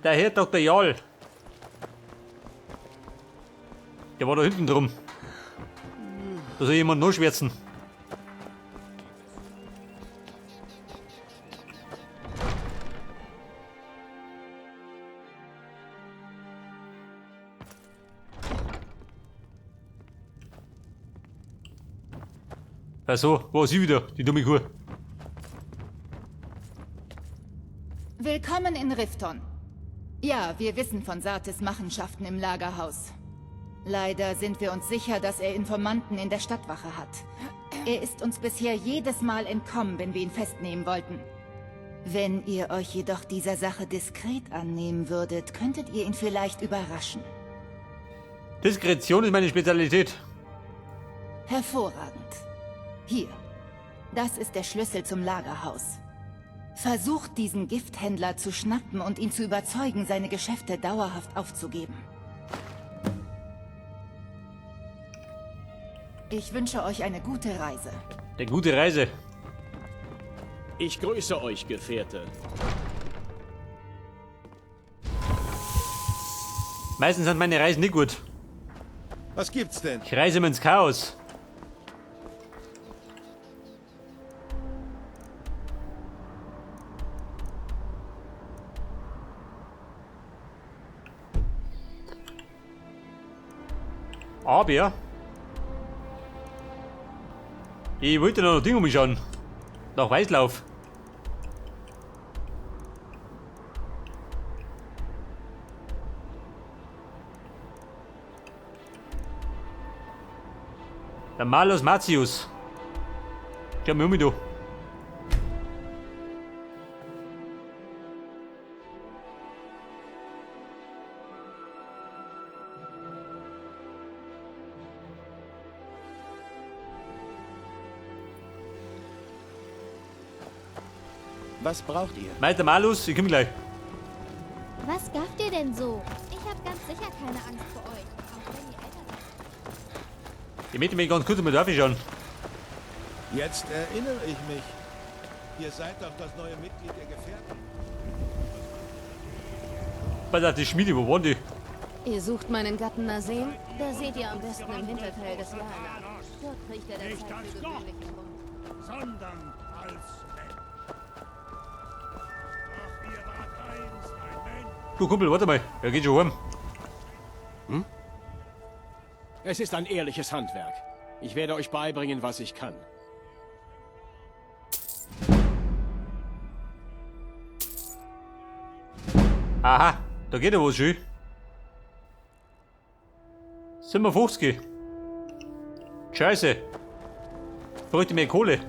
Der Herr Dr. Jarl. Der war da hinten drum. Da soll jemand noch schwärzen. Ach so, war sie wieder, die dumme Kuh. Willkommen in Rifton. Ja, wir wissen von Sartes Machenschaften im Lagerhaus. Leider sind wir uns sicher, dass er Informanten in der Stadtwache hat. Er ist uns bisher jedes Mal entkommen, wenn wir ihn festnehmen wollten. Wenn ihr euch jedoch dieser Sache diskret annehmen würdet, könntet ihr ihn vielleicht überraschen. Diskretion ist meine Spezialität. Hervorragend. Hier. Das ist der Schlüssel zum Lagerhaus. Versucht, diesen Gifthändler zu schnappen und ihn zu überzeugen, seine Geschäfte dauerhaft aufzugeben. Ich wünsche euch eine gute Reise. Eine gute Reise. Ich grüße euch, Gefährte. Meistens sind meine Reisen nicht gut. Was gibt's denn? Ich reise immer ins Chaos. Aber ich wollte noch Dinge umschauen. Nach Weißlauf. Der Malus Matius. Schau mal um, du. Was braucht ihr? Meister Malus, ich komm gleich. Was gafft ihr denn so? Ich habe ganz sicher keine Angst vor euch. Auch wenn ihr älter seid. Ich möchte mich ganz kurz mal anschauen. Jetzt erinnere ich mich. Ihr seid doch das neue Mitglied der Gefährten. Was ist die Schmiede, wo waren die? Ihr sucht meinen Gatten Nasem? Da seht ihr am besten im Hinterteil des Lagers. Dort kriegt er der Zeit für gewöhnlich rum. Sondern als Mensch. Ach, ihr wart einst ein Mensch. Du Kumpel, warte mal. Er geht schon heim. Es ist ein ehrliches Handwerk. Ich werde euch beibringen, was ich kann. Aha, da geht ja was schön. 57. Scheiße. Bräuchte mehr Kohle.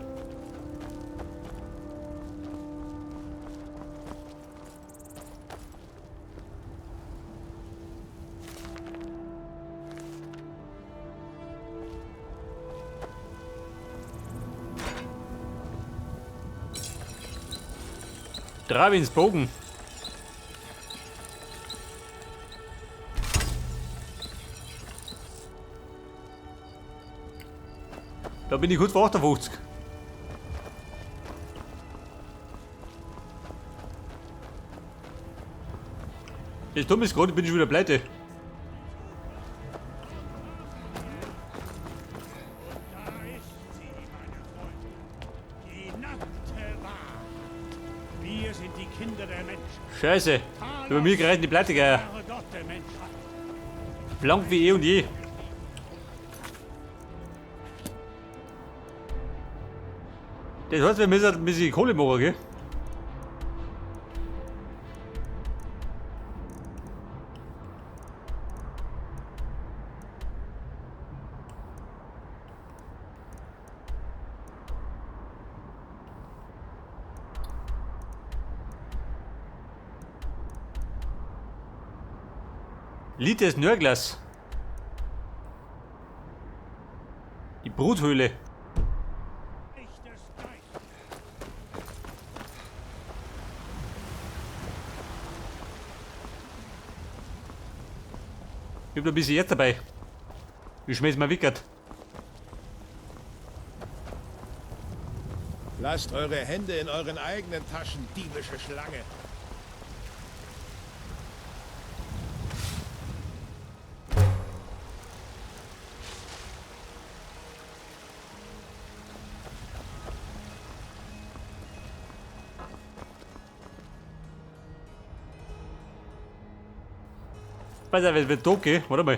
Dravins Bogen. Da bin ich gut vor 58. Das Dumme ist gerade, bin ich wieder pleite. Da ist sie, meine Freunde. Die nackte Wahrheit. Wir sind die Kinder der Menschen. Scheiße. Über mir gereicht die Pleite, gell. Wahre Gott der Menschheit. Blank wie eh und je. Das heißt, wir müssen ein bisschen Kohle machen, gell? Lied des Nörglers. Die Bruthöhle. Echtes Geist. Ich hab da ein bisschen jetzt dabei. Ich schmeiß mal Wickert. Lasst eure Hände in euren eigenen Taschen, diebische Schlange. Pass auf, es wird tot gehen. Warte mal.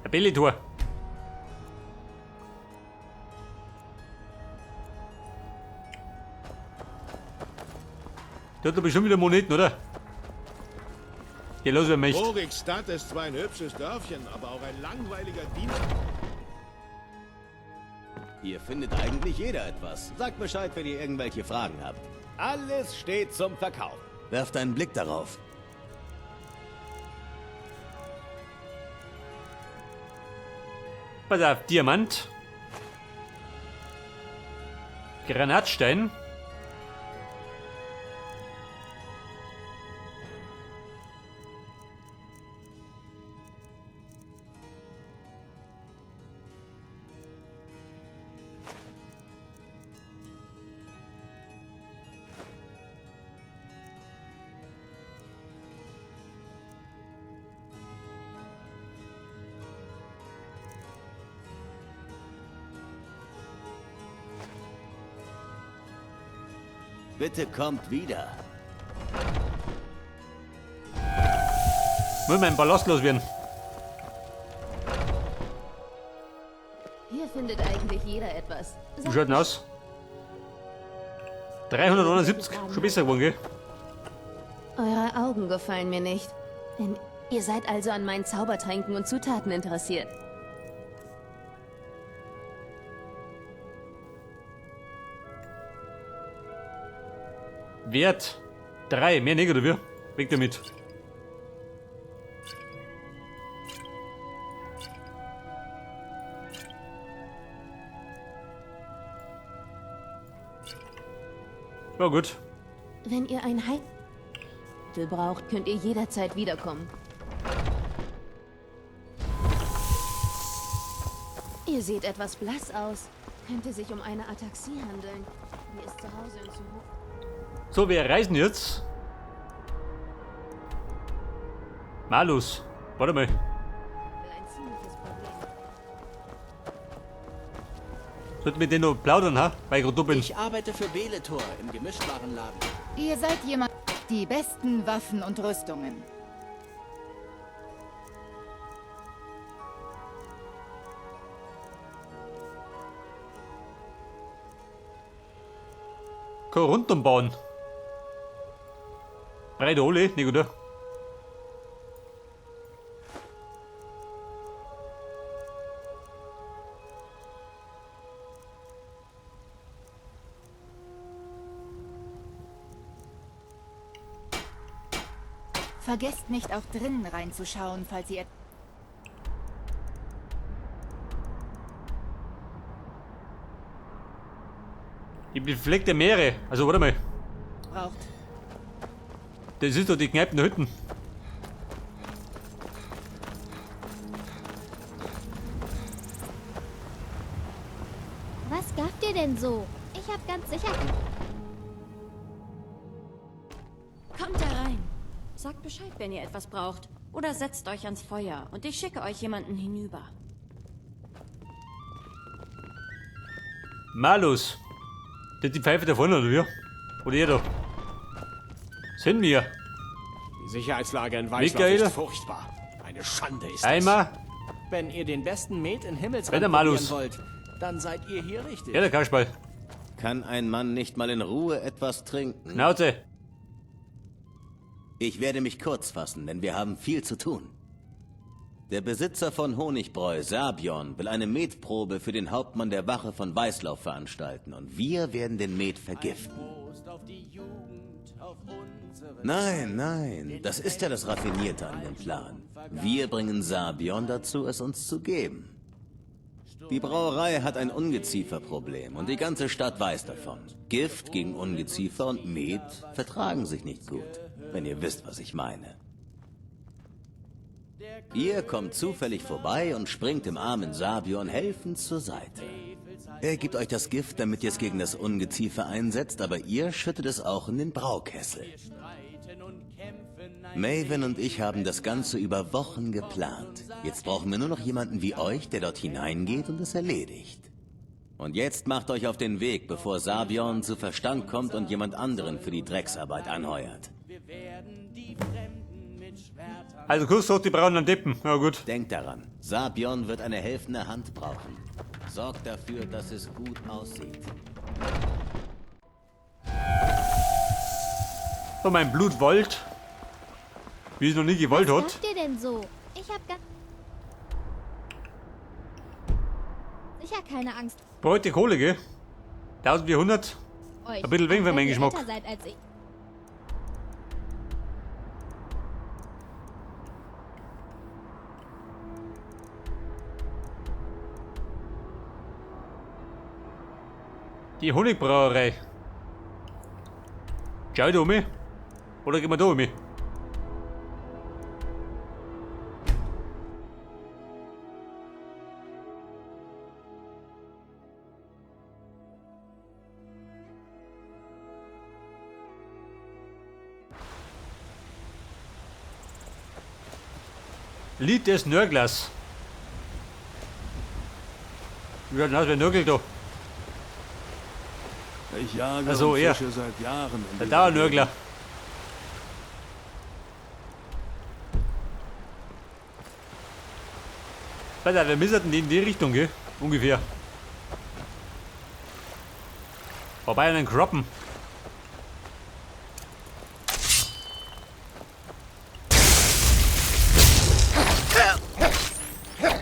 Ein Bellitor. Der hat doch bestimmt wieder Moneten, oder? Geh los, wer möchte. Borigstadt ist zwar ein hübsches Dörfchen, aber auch ein langweiliger Dienst. Hier findet eigentlich jeder etwas. Sagt Bescheid, wenn ihr irgendwelche Fragen habt. Alles steht zum Verkauf. Werft einen Blick darauf. Pass auf, Diamant. Granatstein. Bitte kommt wieder. Muss mein Ballast loswerden. Hier findet eigentlich jeder etwas. Wie schaut denn aus? 371. Schon besser geworden, gell? Eure Augen gefallen mir nicht. Denn ihr seid also an meinen Zaubertränken und Zutaten interessiert. Wert 3. Mehr nicht, oder wie? Weg damit. Ja, gut. Wenn ihr ein Heilmittel braucht, könnt ihr jederzeit wiederkommen. Ihr seht etwas blass aus. Könnte sich um eine Ataxie handeln. Die ist zu Hause in Zuhof. So, wir reisen jetzt. Malus. Warte mal. Ein ziemliches Problem. Sollten wir den noch plaudern, ha? Weil ich gerade da bin. Ich arbeite für Beletor im Gemischtwarenladen. Ihr seid jemand... Die besten Waffen und Rüstungen. Kann runter bauen. Breite Ole, nicht oder? Vergesst nicht, auch drinnen reinzuschauen, falls ihr... Die befleckte Meere. Also, warte mal. braucht. Das ist doch die Kneipen der Hütten. Was gafft ihr denn so? Ich hab ganz sicher... Kommt herein. Sagt Bescheid, wenn ihr etwas braucht. Oder setzt euch ans Feuer und ich schicke euch jemanden hinüber. Malus. Das ist die Pfeife da vorne, oder wie? Oder ihr da? Sind wir. Die Sicherheitslage in Weißlauf Michael? ist furchtbar. Eine Schande ist Einmal. es. Wenn ihr den besten Met in Weiter, Himmelsrand Malus. probieren wollt, dann seid ihr hier richtig. Ja, der Kasperl. Kann ein Mann nicht mal in Ruhe etwas trinken? Schnauze. Ich werde mich kurz fassen, denn wir haben viel zu tun. Der Besitzer von Honigbräu, Sabion, will eine Metprobe für den Hauptmann der Wache von Weißlauf veranstalten und wir werden den Met vergiften. Nein, nein, das ist ja das Raffinierte an dem Plan. Wir bringen Sabion dazu, es uns zu geben. Die Brauerei hat ein Ungezieferproblem und die ganze Stadt weiß davon. Gift gegen Ungeziefer und Met vertragen sich nicht gut, wenn ihr wisst, was ich meine. Ihr kommt zufällig vorbei und springt dem armen Sabion helfend zur Seite. Er gibt euch das Gift, damit ihr es gegen das Ungeziefer einsetzt, aber ihr schüttet es auch in den Braukessel. Maven und ich haben das Ganze über Wochen geplant. Jetzt brauchen wir nur noch jemanden wie euch, der dort hineingeht und es erledigt. Und jetzt macht euch auf den Weg, bevor Sabion zu Verstand kommt und jemand anderen für die Drecksarbeit anheuert. Also Kuss hoch die braunen Deppen. Ja gut. Denk daran, Sabion wird eine helfende Hand brauchen. Sorg dafür, dass es gut aussieht. So, mein Blut wollt. Wie es noch nie gewollt Was hat. macht ihr denn so? Ich hab gar... Sicher keine Angst Bräute Kohle, gell? 1400. vor euch. Ein bisschen wenig für auch meinen wenn ihr Geschmack. älter seid als ich. Die Honigbrauerei. Schau da um mich. Oder gehen wir da um mich? Lied des Nörglers. Wie schaut denn aus, wer nörgelt da? Ich jage Also, und er. fische seit Jahren. in Der dieser Dauernörgler. Alter, wir müssen in die Richtung, gell? Ungefähr. Vorbei an den Kroppen.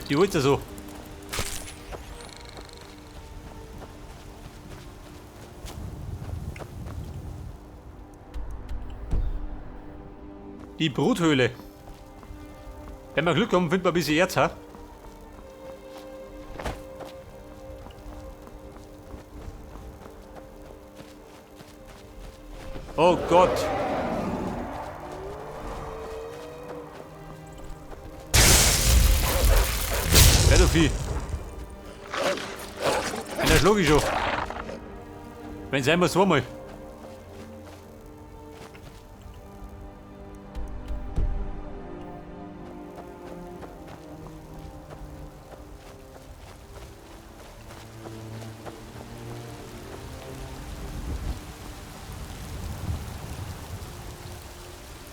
Die holt's ja so. Die Bruthöhle. Wenn wir Glück haben, finden wir ein bisschen Erz, ha? Oh Gott. Wer du Vieh? Einer schlug ich schon. Wenn sein muss, zweimal.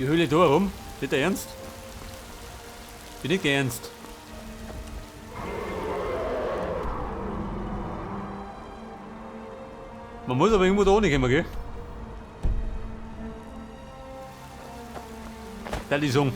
Die Höhle da rum? Nicht der Ernst? Bin nicht ernst. Man muss aber irgendwo da ohne kommen, gell? Da die Song.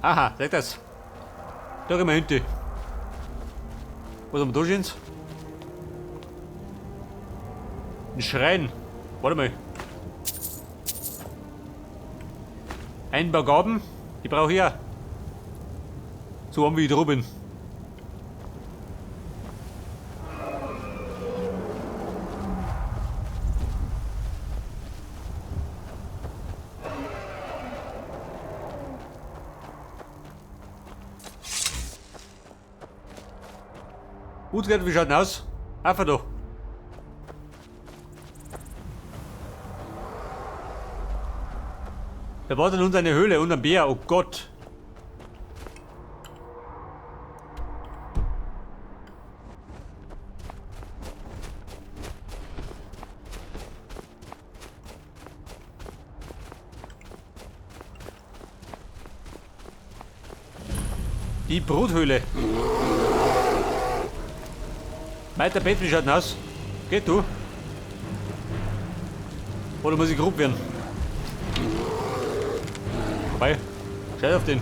Aha, sag das. Da gehen wir hinten. Was haben wir da stehen? Ein Schrein. Warte mal. Einbaugaben. Die brauche ich ja. So haben wir wieder oben. Utgard, wie schaut denn aus? Einfach da. Da wartet uns eine Höhle und ein Bär, oh Gott. Die Bruthöhle. Weiter Bett, wie schaut denn aus? Geht du? Oder muss ich grob werden? Vorbei. Scheiß auf den.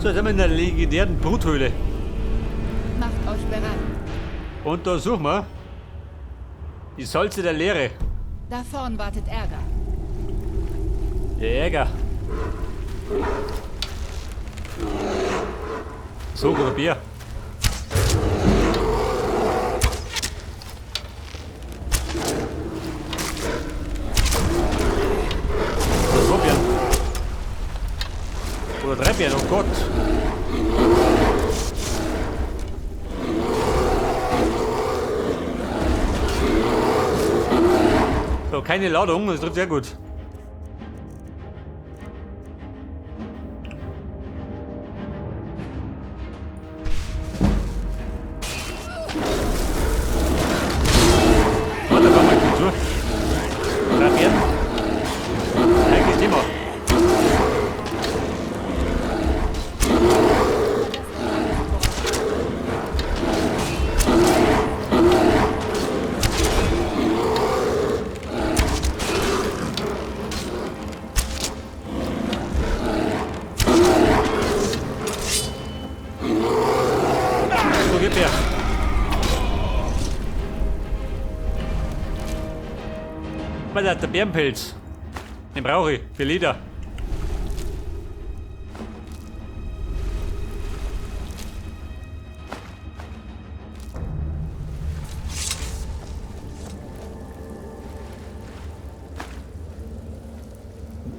So, jetzt sind wir in der legendären Bruthöhle. Macht euch bereit. Und da suchen wir die Salze der Leere. Da vorn wartet Ärger. Der Jäger. So, guter Bier. Gott. So, keine Ladung, das trifft sehr gut. Warte, komm mal gut zu. Rapieren. Eigentlich immer. So, gib her. Was hat der Bärenpilz? Den brauche ich für Lieder.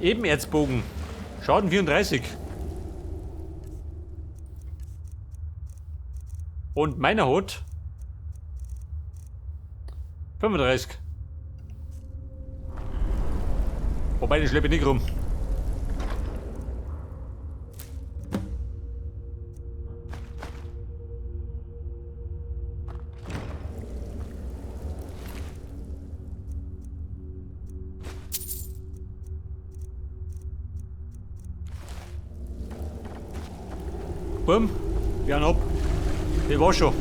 Ebenerzbogen. Schaden 34. Und meiner hat 35. Wobei, den schleppe ich nicht rum. Bumm, wir haben ab. Ich war schon.